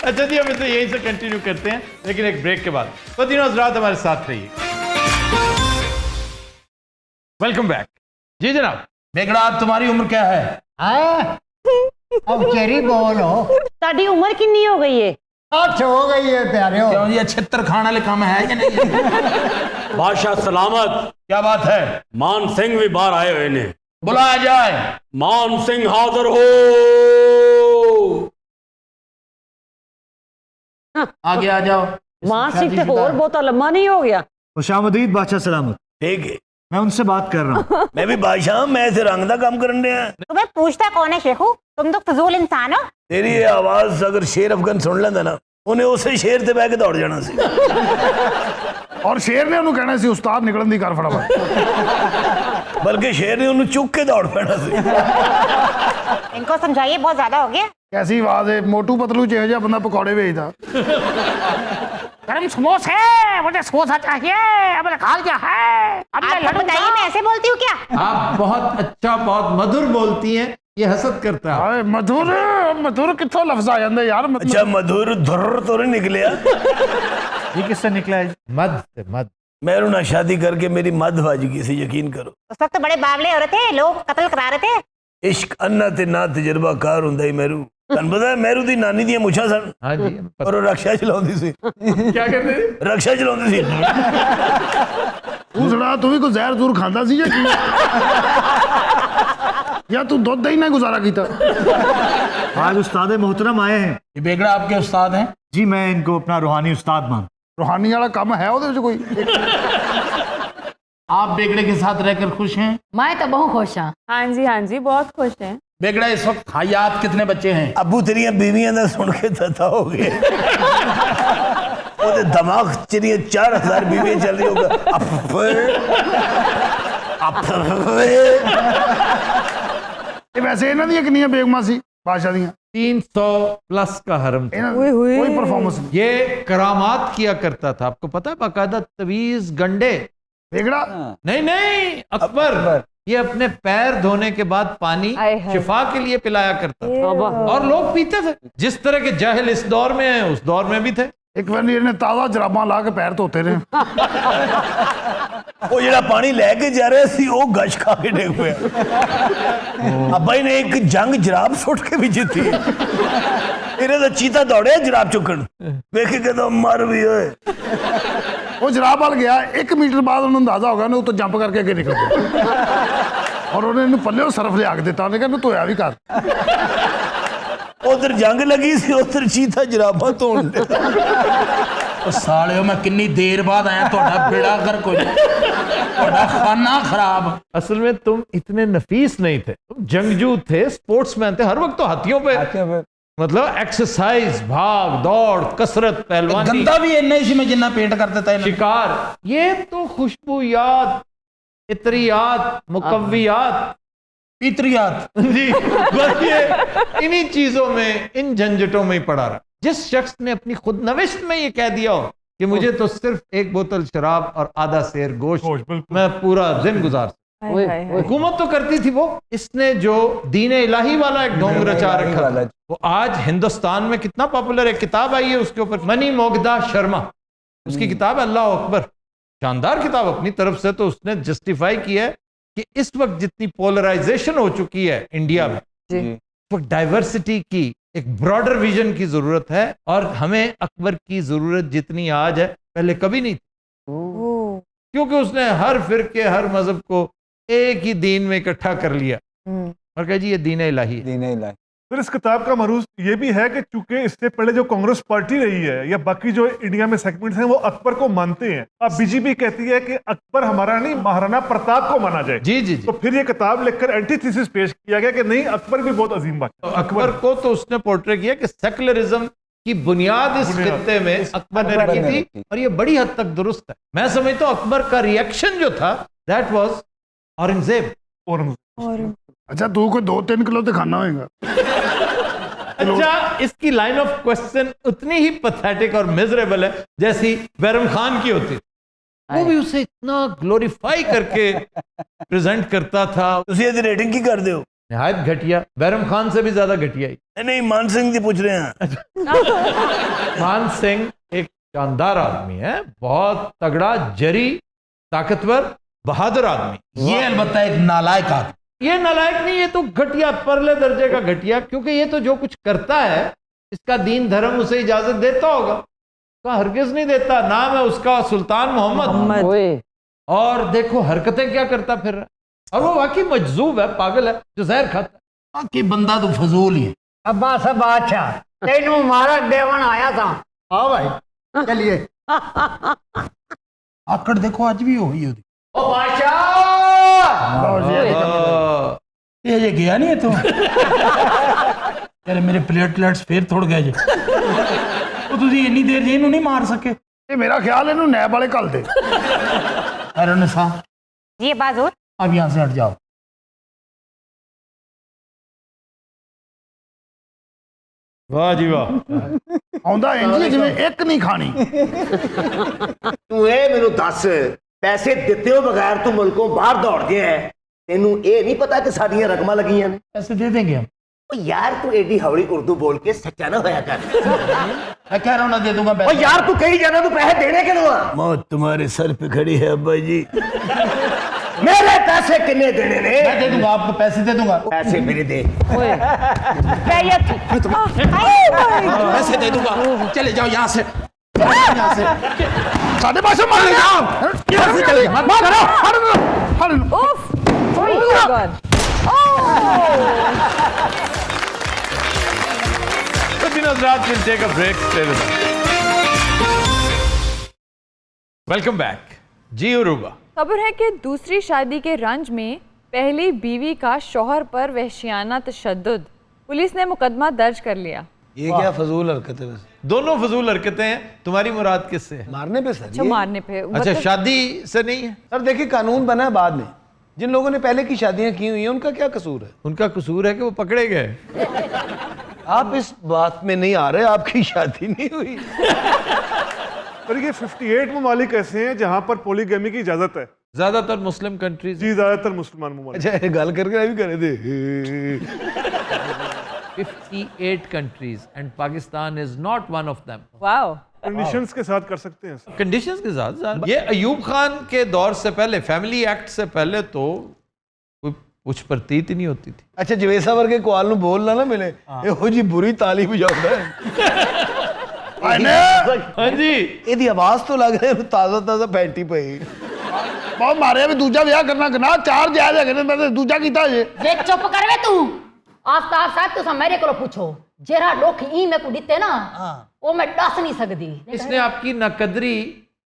अच्छा जी हम इसे यहीं से कंटिन्यू करते हैं लेकिन एक ब्रेक के बाद तो तीनों हजरात हमारे साथ रहिए वेलकम बैक जी जनाब बेगड़ा अब तुम्हारी उम्र क्या है हैं? अब चेरी बोलो ताडी उम्र कितनी हो गई है 8 हो गई है प्यारे हो क्यों ये 76 खाने वाले काम है या नहीं है? बादशाह सलामत क्या बात है मान सिंह भी बाहर आए हुए ने बुलाया जाए मान सिंह हाजिर हो आगे आ जाओ मां सिंह ते होर बहुता लम्मा नहीं हो गया खुशामदीद बादशाह सलामत ठीक है मैं उनसे बात कर रहा हूँ मैं भी बादशाह मैं इसे रंग का काम करने आया तुम्हें पूछता कौन है शेखू तुम तो फजूल इंसान हो तेरी ये आवाज अगर शेर अफगन सुन लेंदा ना ਉਹਨੇ ਉਸੇ ਸ਼ੇਰ ਤੇ ਬਹਿ ਕੇ ਦੌੜ ਜਾਣਾ ਸੀ ਔਰ ਸ਼ੇਰ ਨੇ ਉਹਨੂੰ ਕਹਿਣਾ ਸੀ ਉਸਤਾਦ ਨਿਕਲਣ ਦੀ ਕਰ ਫਟਾਫਟ ਬਲਕਿ ਸ਼ੇਰ ਨੇ ਉਹਨੂੰ ਚੁੱਕ ਕੇ ਦੌੜ ਪੈਣਾ ਸੀ इनको समझाइए बहुत ज्यादा हो गया कैसी आवाज है, मोटू पतलू ਜਿਹੋ ਜਿਹਾ ਬੰਦਾ ਪਕੌੜੇ ਵੇਚਦਾ। गरम समोसे, मुझे समोसा चाहिए, अब खाल क्या है, अब मैं आपको लड़ूंगा। बताइए मैं ऐसे बोलती हूँ क्या? आप बहुत अच्छा, बहुत मधुर बोलती हैं, ये हसद करता है। ਹਾਏ ਮਧੁਰ ਮਧੁਰ ਕਿੱਥੋਂ ਲਫ਼ਜ਼ ਆ ਜਾਂਦੇ यार। अच्छा मधुर धुर तो नहीं निकलिया। ये किससे निकला है? मध से मध। मेरू ना शादी करके मेरी मध भज गई सी, यकीन करो। उस वक्त तो बड़े बावले हो रहे थे, लोग कत्ल करा रहे थे। इश्क अन्ना ते ना तजर्बाकार हुंदा ही मेरू। तन पता है मेरू दी नानी दी मुछां सन हाँ जी, और वो रक्षा चलाउंदी सी। क्या कहते हैं? रक्षा चलाउंदी सी। ਤੂੰ ਸੁਣਾ, ਤੂੰ ਵੀ ਕੋਈ ਜ਼ਹਿਰ ਜ਼ੂਰ ਖਾਂਦਾ ਸੀ ਜਾਂ ਕੀ? ਜਾਂ ਤੂੰ ਦੁੱਧ ਦਹੀਂ ਨਾਲ ਗੁਜ਼ਾਰਾ ਕੀਤਾ? आज उस्ताद मोहतरम आए हैं। ये बेगड़ा आपके उस्ताद हैं? जी, मैं इनको अपना रूहानी उस्ताद मानता ਰੂਹਾਨੀ ਵਾਲਾ ਕੰਮ ਹੈ ਉਹਦੇ ਵਿੱਚ ਕੋਈ? हूं। आप बेगड़े के साथ रहकर खुश हैं? मैं तो बहुत खुश हाँ। हाँ जी बहुत खुश हैं। बेगड़ा इस वक्त हयात कितने बच्चे हैं? अबू तेरिया बीवियां दा सुन के तथा हो गए। ਉਹਦੇ ਦਿਮਾਗ ਚ ਜਿਹੜੀਆਂ 4000 बीवियां चल रही होगा। ਇਹ ਵੈਸੇ ਇਹਨਾਂ ਦੀਆਂ ਕਿੰਨੀਆਂ ਬੇਗਮਾਂ ਸੀ ਬਾਦਸ਼ਾਹ ਦੀਆਂ? 300 प्लस का हरम था। ਇਹਨਾਂ ਦੀ ਕੋਈ ਪਰਫਾਰਮੈਂਸ ਨਹੀਂ। ये करामात किया करता था, आपको पता है, बाकायदा तवीज गंडे। बेगड़ा नहीं नहीं, अकबर ये अपने पैर धोने के बाद पानी आए हाय। शिफा के लिए पिलाया करता था और लोग पीते थे। जिस तरह के जाहिल इस दौर में हैं, उस दौर में भी थे। ਇੱਕ ਵਾਰੀ ਇਹਨੇ ਤਾਜ਼ਾ ਜਰਾਬਾਂ ਲਾ ਕੇ ਪੈਰ ਧੋਤੇ ਨੇ। ਉਹ ਜਿਹੜਾ ਪਾਣੀ ਲੈ ਕੇ ਜਾ ਰਿਹਾ ਸੀ ਉਹ ਗਸ਼ ਖਾ ਕੇ ਡਿੱਗ ਪਿਆ। ਅੱਬਾ ਜੀ ਨੇ ਇੱਕ ਜੰਗ ਜਰਾਬ ਸੁੱਟ ਕੇ ਵੀ ਜਿੱਤੀ। ਇਹਨੇ ਤਾਂ ਚੀਤਾ ਦੌੜਿਆ ਜਰਾਬ ਚੁੱਕਣ, ਵੇਖ ਕੇ ਕਹਿੰਦਾ ਮਰ ਵੀ ਓਏ। ਉਹ ਜਰਾਬ ਵੱਲ ਗਿਆ, 1 ਮੀਟਰ ਬਾਅਦ ਉਹਨੂੰ ਅੰਦਾਜ਼ਾ ਹੋ ਗਿਆ, ਉਹਨੇ ਉੱਤੋਂ ਜੰਪ ਕਰਕੇ ਅੱਗੇ ਨਿਕਲ ਗਿਆ ਔਰ ਉਹਨੇ ਇਹਨੂੰ ਪੱਲਿਓਂ ਸਰਫ ਲਿਆ ਕੇ ਦਿੱਤਾ। ਉਹਨੇ ਕਿਹਾ ਇਹਨੂੰ ਧੋਇਆ ਵੀ ਕਰ। ਉਧਰ ਜੰਗ ਲੱਗੀ ਸੀ, ਉਧਰ ਚੀਤਾ ਜਰਾਬਾਂ ਧੋਣ ਦੇ। सालियो मैं कितनी देर बाद आया, थोड़ा बेड़ा कर कोई थोड़ा खाना खराब। असल में तुम इतने नफीस नहीं थे, तुम जंगजू थे, स्पोर्ट्समैन थे, हर वक्त तो हाथियों पे मतलब एक्सरसाइज, भाग दौड़, कसरत, पहलवानी, गंदा भी इन्ना ही सी मैं जिन्ना पेंट करता था। शिकार। ये तो खुशबूयात, इत्रियात, मुकव्वियात, पितरियात जी, बस ये इन्हीं चीजों में, इन झंझटों में ही पड़ा रहा। जिस शख्स ने अपनी खुद नविश्त में ये कह दिया हो कि मुझे तो सिर्फ 1 बोतल शराब और आधा सेर गोश्त, मैं पूरा दिन गुजार सकता, हुकूमत तो करती थी वो। इसने जो दीन इलाही वाला एक ढोंग रचा रखा था, वो आज हिंदुस्तान में कितना पॉपुलर है। किताब आई है उसके ऊपर, मनी मोगदा शर्मा, उसकी किताब है अल्लाह अकबर। शानदार किताब अपनी तरफ से। तो उसने जस्टिफाई किया है कि इस वक्त जितनी पोलराइजेशन हो चुकी है इंडिया में, इस वक्त डाइवर्सिटी की एक ब्रॉडर विजन की जरूरत है और हमें अकबर की जरूरत जितनी आज है पहले कभी नहीं थी, क्योंकि उसने हर फिरके, हर मजहब को एक ही दीन में इकट्ठा कर लिया और कहा जी ये दीन इलाही है। फिर इस किताब का मरूज ये भी है कि चूंकि इससे पहले जो कांग्रेस पार्टी रही है या बाकी जो इंडिया में सेगमेंट्स हैं वो अकबर को मानते हैं। अब बीजेपी कहती है कि अकबर हमारा नहीं, महाराणा प्रताप को माना जाए। जी जी जी। तो फिर ये किताब लिखकर एंटीथीसिस पेश किया गया कि नहीं, अकबर भी बहुत अजीम बात तो अकबर को तो उसने पोर्ट्रे किया कि सेकुलरिज्म की बुनियाद इस खित्ते में अकबर ने रखी थी और ये बड़ी हद तक दुरुस्त है। मैं समझता हूँ अकबर का रिएक्शन जो था दैट वाज औरंगजेब। अच्छा, तू कोई 2-3 किलो तो खाना होगा। अच्छा, इसकी लाइन ऑफ क्वेश्चन उतनी ही पथेटिक और मिजरेबल है जैसी बैरम खान की होती। वो भी उसे इतना ग्लोरीफाई करके प्रेजेंट करता था। ਤੁਸੀਂ ਇਹਦੀ रेटिंग की कर दो? निहायत घटिया, बैरम खान से भी ज्यादा घटिया ही। नहीं, मान सिंह जी पूछ रहे हैं। मान सिंह एक शानदार आदमी है, बहुत तगड़ा, जरी, ताकतवर, बहादुर आदमी। ये अलबत्ता एक नालायक आदमी। ये नालायक नहीं, ये तो घटिया, परले दर्जे का घटिया, क्योंकि ये तो जो कुछ करता है इसका दीन धर्म उसे इजाजत देता होगा? का हरगिज नहीं देता। नाम है उसका सुल्तान मोहम्मद। और देखो हरकतें क्या करता फिर रहा है। और वो वाकई मजजूब है, पागल है, जो जहर खाता है। कि बंदा तो फजूल ही है। अब्बा सब बादशाह तेनू मारा देवन आया था। आओ भाई चलिए। आकड़ देखो आज भी हो गई। ओ बादशाह, ये गया नहीं है तो यार मेरे प्लेटलेट्स फिर थोड़ गए जी। तो तुझे इन्नी देर जी इन्हों नहीं मार सके। ये मेरा ख्याल है इन्हों नैब वाले कल दे। अरे निसा जी बाजूर, अब यहाँ से हट जाओ। वाह जी वाह। ਆਉਂਦਾ ਇੰਜ ਜਿਵੇਂ ਇੱਕ ਨਹੀਂ ਖਾਣੀ। ਤੂੰ ਇਹ ਮੈਨੂੰ ਦੱਸ, ਪੈਸੇ ਦਿੱਤੇ ਬਗੈਰ ਤੂੰ ਮੁਲਕੋਂ ਬਾਹਰ ਦੌੜ ਗਿਆ ਹੈ, ਤੈਨੂੰ ਇਹ ਨਹੀਂ ਪਤਾ ਕਿ ਸਾਡੀਆਂ ਰਕਮਾਂ ਲੱਗੀਆਂ ਨੇ? पैसे दे देंगे हम। ओ यार तू एडी हौली उर्दू बोल के सच्चा ना होया कर। मैं कह रहा हूँ ना दे दूंगा ओ पैसे। यार तू कहीं जाना, तू पैसे देने के लो। मौत तुम्हारे सर पे खड़ी है अब्बा जी। मेरे पैसे कितने देने ने? मैं दे दूंगा आपको, पैसे दे दूंगा। पैसे मेरे दे। क्या ये थी? पैसे दे दूंगा, चले जाओ यहाँ से, यहाँ से। ਸਾਡੇ ਪਾਸੇ ਮਾਰ ਲੈ ਜਾ। यहाँ से चले जाओ। ਮਾਰ ਕਰੋ, ਹਟ ਹਟ। उफ Oh my God. तो दिन रात will take a break, stay with us. Welcome back ji Urooba. खबर है कि दूसरी शादी के रंज में पहली बीवी का शौहर पर वहशियाना तशद्दुद, पुलिस ने मुकदमा दर्ज कर लिया। ये क्या फजूल हरकत है? वैसे दोनों फजूल हरकतें हैं। तुम्हारी मुराद किससे है? मारने पे सर? अच्छा, मारने पे अच्छा, शादी से नहीं है? सर देखिए, कानून बना है बाद में। जिन लोगों ने पहले की शादियां की हुई हैं उनका क्या कसूर है? उनका कसूर है कि वो पकड़े गए। आप इस बात में नहीं आ रहे, आपकी शादी नहीं हुई। पर ये 58 ममालिक ऐसे हैं जहां पर पोलीगैमी की इजाजत है। ज्यादातर मुस्लिम कंट्रीज। जी, ज्यादातर मुसलमान ममालिक। अच्छा, गल करके भी करे थे। 58 countries and Pakistan is not one of them. Wow. Conditions के साथ कर सकते हैं। कंडीशंस के साथ। ये अयूब खान के दौर से पहले, फैमिली एक्ट से पहले तो कोई कुछ प्रतीत ही नहीं होती थी। अच्छा, जवेसा वर्गे कोआल ਨੂੰ ਬੋਲ ਨਾ ਮਿਲੇ, ਇਹੋ ਜੀ ਬੁਰੀ ਤਾਲੀ ਵਜਾਉਂਦਾ ਹੈ। हाँ जी, ਇਹਦੀ ਆਵਾਜ਼ ਤੋਂ ਲੱਗ ਰਿਹਾ ਤਾਜ਼ਾ ਤਾਜ਼ਾ ਫੈਂਟੀ ਪਈ। ਬਹੁਤ ਮਾਰਿਆ ਵੀ ਦੂਜਾ ਵਿਆਹ ਕਰਨਾ ਗੁਨਾਹ, ਚਾਰ ਜਾਇਜ਼ ਹੈਗੇ ਨੇ, ਮੈਂ ਤਾਂ ਦੂਜਾ ਕੀਤਾ ਜੇ। वे चुप कर वे तू। आफ्ताब साहब तुसा मेरे को पूछो, जेरा दुख ई मैं को दिते ना, वो मैं दस नहीं सकती। इसने आपकी नाकदरी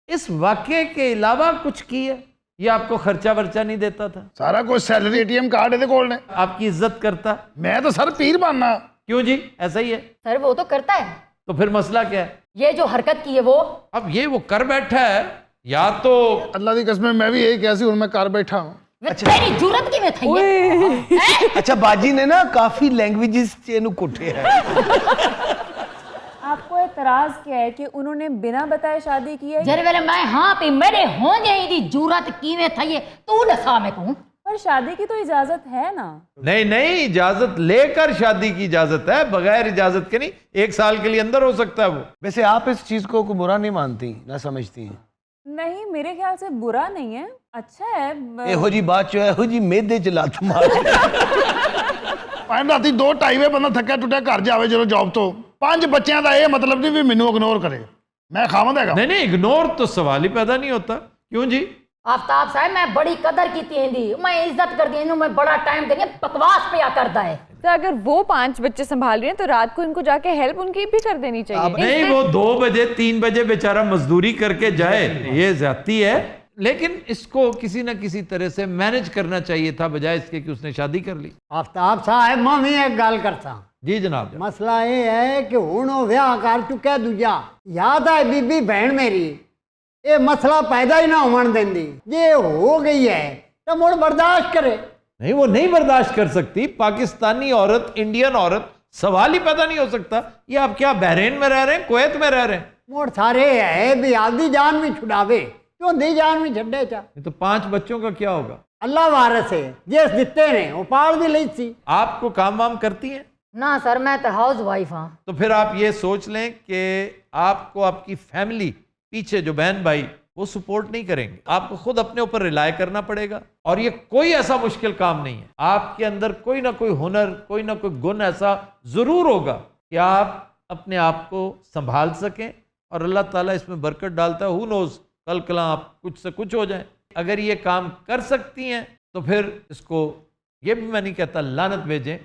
इस वाकये के अलावा कुछ की है? ये आपको खर्चा वर्चा नहीं देता था? ਸਾਰਾ ਕੁਝ ਸੈਲਰੀ ATM ਕਾਰਡ ਇਹਦੇ ਕੋਲ ਨੇ। आपकी इज्जत करता? ਮੈਂ ਤਾਂ ਸਰ ਪੀਰ ਬਣਨਾ। क्यों जी, ऐसा ही है? सर वो तो करता है। तो फिर मसला क्या है? ये जो हरकत की है वो अब ये वो कर बैठा है, या तो ਅੱਲਾ ਦੀ ਕਸਮ ਮੈਂ ਵੀ ਇਹੀ ਕਿਹਾ ਸੀ, ਹੁਣ ਮੈਂ ਕਰ ਬੈਠਾ ਹਾਂ। तेरी जरूरत की में थी है? अच्छा, बाजी ने ना काफी लैंग्वेजेस चेनु कुटे है। आपको एतराज क्या है कि उन्होंने बिना बताए शादी की है? जरे वेले मैं हाँ पे मेरे हो गई दी जरूरत की में थी, तू दसा मैं को। पर शादी की तो इजाजत है ना। नहीं नहीं, इजाजत लेकर शादी की इजाजत है, बगैर इजाजत के नहीं। 1 साल के लिए अंदर हो सकता है वो। वैसे आप इस चीज को बुरा नहीं मानती, ना समझती हैं? नहीं, मेरे ख्याल से बुरा नहीं है, अच्छा है। ਇਹੋ ਜੀ ਬਾਤ ਚੋ ਇਹੋ ਜੀ ਮੇਦੇ ਚ ਲੱਤ ਮਾਰ। ਭਾਵੇਂ ਰਾਤੀ 2-2:30 ਵਜੇ ਬੰਦਾ ਥੱਕਿਆ ਟੁੱਟਿਆ ਘਰ ਜਾਵੇ ਜਦੋਂ ਜੌਬ ਤੋਂ, 5 ਬੱਚਿਆਂ ਦਾ ਇਹ ਮਤਲਬ ਨਹੀਂ ਵੀ ਮੈਨੂੰ ਇਗਨੋਰ ਕਰੇ। मैं खामद है। नहीं नहीं, इग्नोर तो सवाल ही पैदा नहीं होता। क्यों जी? आफ्ताब साहब मैं बड़ी कदर की थी, मैं इज्जत करती हूँ, मैं बड़ा टाइम देंगे, बकवास पे करता है। तो अगर वो 5 बच्चे संभाल रही हैं तो रात को इनको जाके हेल्प उनकी भी कर देनी चाहिए। नहीं, वो 2 बजे 3 बजे बेचारा मजदूरी करके जाए, ये ज्यादती है। लेकिन इसको किसी न किसी तरह से मैनेज करना चाहिए था, बजाय इसके कि उसने शादी कर ली। आफ्ताब साहब मैं भी एक गल करता। जी जनाब। मसला ये है कि हुण वो ब्याह कर चुका दूजा, याद है बीबी बहन मेरी, ये मसला पैदा ही ना होने देंदी, जे हो गई है तो मुड़ बर्दाश्त करे। नहीं, वो नहीं बर्दाश्त कर सकती। पाकिस्तानी औरत, इंडियन औरत, सवाल ही पैदा नहीं हो सकता। ये आप क्या बहरीन में रह रहे हैं, कुवैत में रह रहे हैं? मुड़ सारे है भी आधी जान भी छुड़ावे, चौंधी जान भी छड्डे चा। तो 5 बच्चों का क्या होगा? अल्लाह वारस है, जिस दिते ने वो पाल भी ली सी। आपको काम वाम करती हैं? ना सर, मैं तो हाउस वाइफ हाँ। तो फिर आप ये सोच लें कि आपको आपकी फैमिली, पीछे जो बहन भाई, वो सपोर्ट नहीं करेंगे। आपको खुद अपने ऊपर रिलाय करना पड़ेगा। और ये कोई ऐसा मुश्किल काम नहीं है। आपके अंदर कोई ना कोई हुनर, कोई ना कोई गुण ऐसा जरूर होगा कि आप अपने आप को संभाल सकें, और अल्लाह ताला इसमें बरकत डालता है। हु नोज, कल कला आप कुछ से कुछ हो जाए। अगर ये काम कर सकती हैं तो फिर इसको, ये भी मैं नहीं कहता लानत भेजें,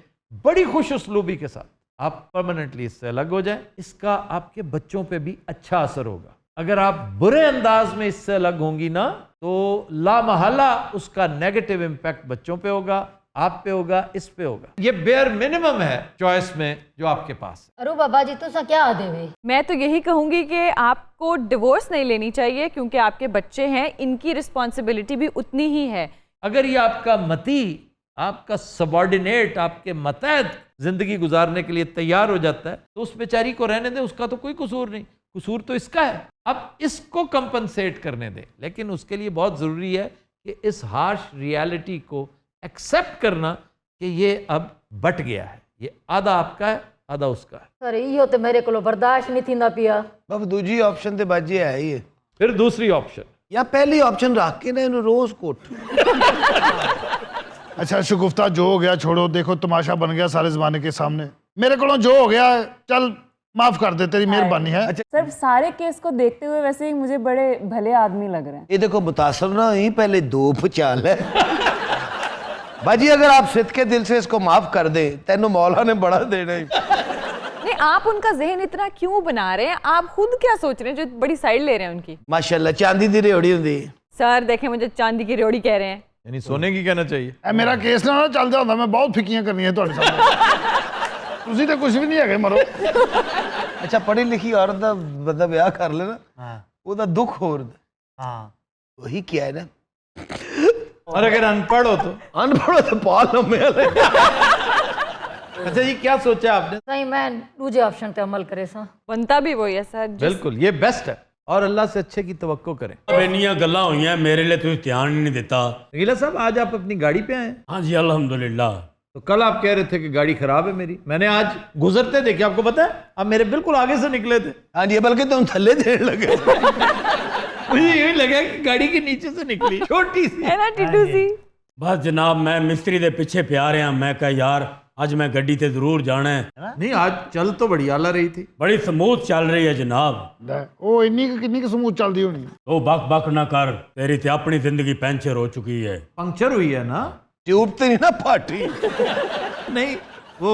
बड़ी खुश उसलूबी के साथ आप परमानेंटली इससे अलग हो जाएं। इसका आपके बच्चों पे भी अच्छा असर होगा। अगर आप बुरे अंदाज में इससे अलग होंगी ना, तो लामहला उसका नेगेटिव इम्पैक्ट बच्चों पे होगा, आप पे होगा, इस पे होगा। ये बेयर मिनिमम है चॉइस में जो आपके पास है। अरे बाबा जी तुसा क्या देवे? मैं तो यही कहूंगी कि आपको डिवोर्स नहीं लेनी चाहिए, क्योंकि आपके बच्चे हैं, इनकी रिस्पॉन्सिबिलिटी भी उतनी ही है। अगर ये आपका मती आपका सबॉर्डिनेट आपके मतहत जिंदगी गुजारने के लिए तैयार हो जाता है तो उस बेचारी को रहने दे, उसका तो कोई कसूर नहीं, कसूर तो इसका है। अब इसको कंपनसेट करने दे, लेकिन उसके लिए बहुत ज़रूरी है कि इस हार्श रियलिटी को एक्सेप्ट करना कि ये अब बट गया है, ये आधा आपका है आधा उसका है। सर इहो तो मेरे को बर्दाश्त नहीं थींदा पिया। बाबा दूजी ऑप्शन ते बाजी है ही है। फिर दूसरी ऑप्शन या पहली ऑप्शन रख के ना इन्हें रोज कोट। अच्छा शगुफ्ता, जो हो गया छोड़ो, देखो तमाशा बन गया सारे जमाने के सामने। मेरे को जो हो गया चल माफ कर दे, तेरी मेहरबानी है। सर सारे केस को देखते हुए वैसे ही मुझे बड़े भले आदमी लग रहे हैं। ये देखो मुतासर ना ही पहले दो भूचाल है। बाजी अगर आप सिद्ध के दिल से इसको माफ कर दे तेनू मौला ने बड़ा देना ही। नहीं, आप उनका जहन इतना क्यों बना रहे हैं? आप खुद क्या सोच रहे हैं जो बड़ी साइड ले रहे हैं उनकी? माशाल्लाह चांदी दी रेवड़ी होंदी। सर देखें, मुझे चांदी की रेवड़ी कह रहे हैं, यानी सोने की कहना चाहिए। मेरा केस ना चल जाता, मैं बहुत फिक्कियां करनी है तुहाडे सामने। तुसी तो कुछ भी नहीं है मरो। अच्छा पढ़ी लिखी औरत दा बंदा ब्याह कर ले ना, ओदा दुख होर वही क्या है ना। और अगर अनपढ़ हो तो पाल लम्बे वाले। अच्छा जी, क्या सोचा आपने? सही मैं दूजे ऑप्शन पे अमल करे सा। बनता भी वही है सर। बिल्कुल, ये बेस्ट है और अल्लाह से अच्छे की तवक्को करें। अब इन्नियां गल्लां हुई हैं, मेरे लिए तुझे ध्यान ही नहीं देता। रंगीला साहब, आज आप अपनी गाड़ी पे आए? हाँ जी अल्हम्दुलिल्लाह। तो कल आप कह रहे थे कि गाड़ी खराब है मेरी, मैंने आज गुजरते देखे, आपको पता है आप मेरे बिल्कुल आगे से निकले थे। हाँ जी, बल्कि तुम थल्ले देने लगे। मुझे यही लगा कि गाड़ी के नीचे से निकली, छोटी सी है ना टिटू सी। बस जनाब, मैं मिस्त्री दे पीछे प्यार रहा, मैं कहा यार आज मैं गड्डी ते जरूर जाना है। नहीं, आज चल तो बड़ी आला रही थी, बड़ी स्मूथ चल रही है जनाब। ओ इन्नी किन्नी स्मूथ चलदी होनी। ओ बक बक ना कर, तेरी ते अपनी जिंदगी पंचर हो चुकी है। पंक्चर हुई है ना, ट्यूब तो नहीं ना फाटी। नहीं, वो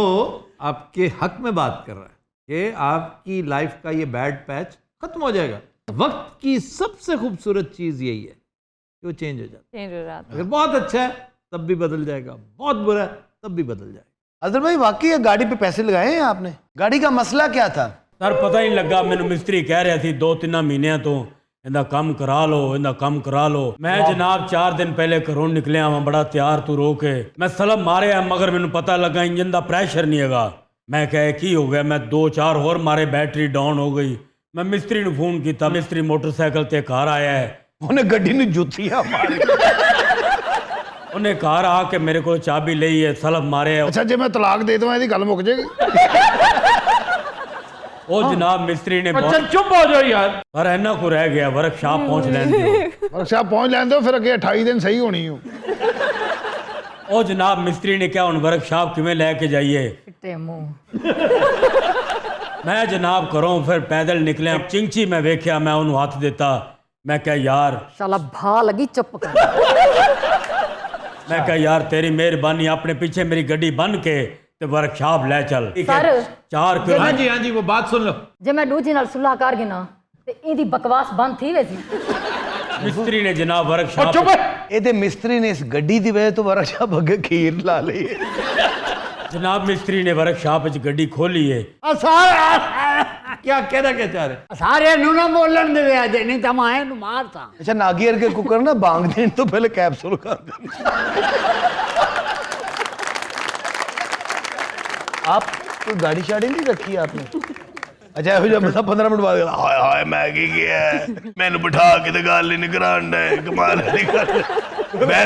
आपके हक में बात कर रहा है कि आपकी लाइफ का ये बैड पैच खत्म हो जाएगा। वक्त की सबसे खूबसूरत चीज यही है कि वो चेंज हो जाता चेंज हो जाता है। अगर बहुत अच्छा है तब भी बदल जाएगा, बहुत बुरा है तब भी बदल जाएगा। अजहर भाई वाकई ये गाड़ी पे पैसे लगाए हैं आपने? गाड़ी का मसला क्या था? सर पता ही नहीं लगा, मैंने मिस्त्री कह रहा थी 2-3 महीने तो इंदा कम करा लो, इंदा कम करा लो। मैं जनाब 4 दिन पहले घरों निकलिया वहां, बड़ा तैयार तू रो के मैं सलब मारे है, मगर मैंने पता लगा इंजन का प्रेशर नहीं है। मैं कहे की हो गया, मैं 2-4 और मारे, बैटरी डाउन हो गई। मैं मिस्त्री ने फोन किया, मिस्त्री मोटरसाइकिल ते घर आया है, उन्हें गड्डी ने जुतियां मारी। उन्हें घर आके मेरे को चाबी ली है, सलब मारे है। अच्छा जे मैं तलाक दे दूं ਇਹਦੀ ਗੱਲ ਮੁੱਕ ਜਾਏਗੀ। ओ जनाब मिस्त्री ने चल चुप हो जाओ यार। पर इन्ना को रह गया, वर्कशॉप पहुंच लेने दो। वर्कशॉप पहुंच लेने दो, फिर अगे 28 दिन सही होनी हो। ओ जनाब मिस्त्री ने क्या हुन वर्कशॉप किवें लेके जाइए? पिट्टे मुंह। मैं जनाब घरों फिर पैदल निकलिया, चिंची मैं वेख्या, मैं उन्हें हाथ देता, मैं क्या यार शाला भा लगी चुप कर। मैं क्या यार तेरी मेहरबानी, अपने पीछे मेरी गड्डी बन के ते वर्कशॉप ले चल। Sir 4 kilo. हाँ जी हाँ जी, वो बात सुन लो। जे मैं दूजी नाल सुलह कर गई ना ते इदी बकवास बंद थी वैसी। मिस्त्री ने जनाब वर्कशॉप ਇਹਦੇ ਮਿਸਤਰੀ ਨੇ ਇਸ ਗੱਡੀ ਦੀ ਵਜ੍ਹਾ ਤੋਂ ਵਰਕਸ਼ਾਪ ਅੱਗੇ ਖੀਰ ਲਾ ਲਈ। जनाब मिस्त्री ने वर्कशॉप च गड्डी खोली है। क्या कहना क्या चाह रहे? सारे नु ना बोलन दे आज नहीं तो मैं नु मारता। अच्छा नागियर के कुकर ना बांग देने तो पहले कैप्सूल कर दे। आप कोई गाड़ी शाड़ी नहीं रखी आपने? अच्छा ਇਹੋ ਜਿਹਾ ਬੰਦਾ 15 ਮਿੰਟ ਬਾਅਦ ਹਾਏ ਹਾਏ ਮੈਂ ਕੀ ਗਿਆ, ਮੈਨੂੰ ਬਿਠਾ ਕੇ ਤੇ ਗੱਲ ਹੀ ਨਹੀਂ ਕਰਾਂਦਾ, ਕਮਾਲ ਨਹੀਂ ਕਰ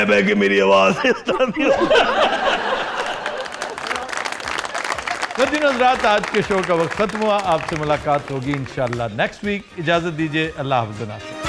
ਬਹਿ ਕੇ ਮੇਰੀ ਆਵਾਜ਼ ਇਸ ਤਰ੍ਹਾਂ ਦੀ। हज़रात, आज के शो का वक्त खत्म हुआ, आपसे मुलाकात होगी इंशाअल्लाह नेक्स्ट वीक। इजाजत दीजिए, अल्लाह हाफ़िज़।